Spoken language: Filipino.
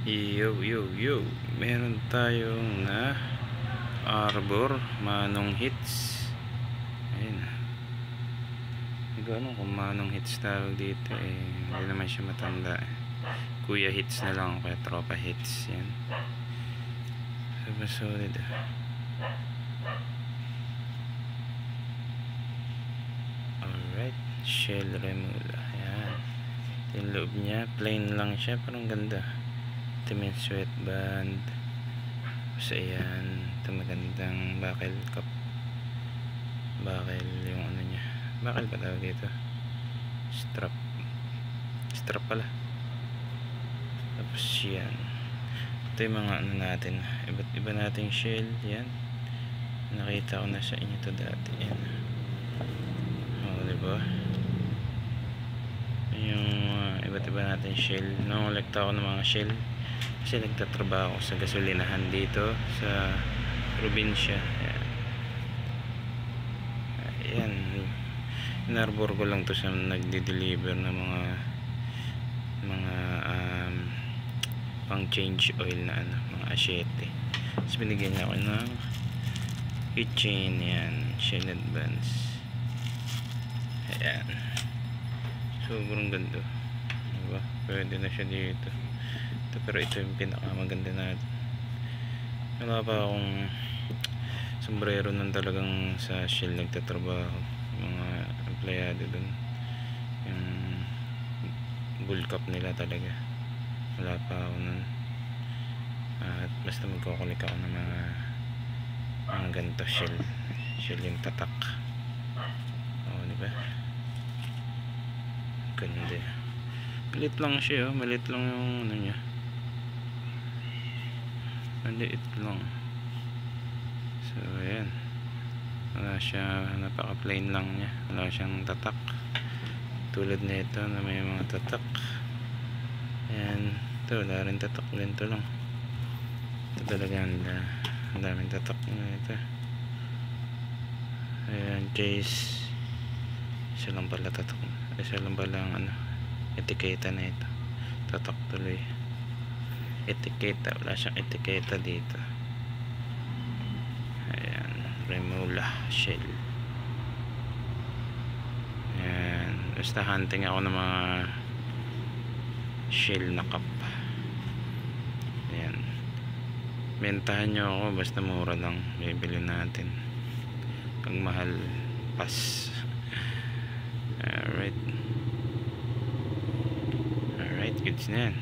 Yo, meron tayong na arbor manong hits. Ayun, hindi ko alam kung manong hits tawag dito hindi naman siya matanda kuya hits na lang, kaya tropa hits. Yan, super solid. Alright, shell remula. Ayan, yung loob niya plain lang siya, parang ganda. Ito may sweatband. So ayan, ito magandang buckle cup. Buckle yung ano niya, buckle ba tawag dito? Strap pala. Tapos yan, ito yung mga ano natin, iba't iba nating shell. Yan, nakita ko na sa inyo to dati. Yan, diba? Yung iba't iba natin shell. Nangolekta ako ng mga shell kasi nagtatrabaho sa gasolinahan dito sa probinsya. Ayan, inarbor ko lang to sa nagde-deliver ng mga pang change oil na ano, mga asyete. Tapos binigyan niya ako ng keychain. Yan, shell advance. Ayan, sobrang ganda, diba? Pwede na siya dito. Pero ito yung pinakamaganda natin. Wala pa akong sombrero nun talagang sa Shell nagtatrabaho, mga empleyado dun, yung bull cap nila talaga. Wala pa ako nun. At basta magkukulik ako ng mga ganito Shell yung tatak. Diba? Ganda. Maliit lang siya, maliit lang yung ano niya, maliit lang. So ayan, wala siya, napaka plain lang niya, wala siyang tatak tulad nito na may mga tatak. Ayan, ito wala rin tatak, ganito lang. Ito talaga ang daming tatak na ito. Ayan, case isa lang pala tatak, isa lang pala ang ano, etiketa na ito. Tatak tuloy, etiketa, wala siyang etiketa dito. Ayan, remula shell. Ayan, basta hunting ako ng mga shell na cup. Ayan, bentahan nyo ako, basta mura lang bibili natin. Pag mahal, pass. Alright, goods na yan.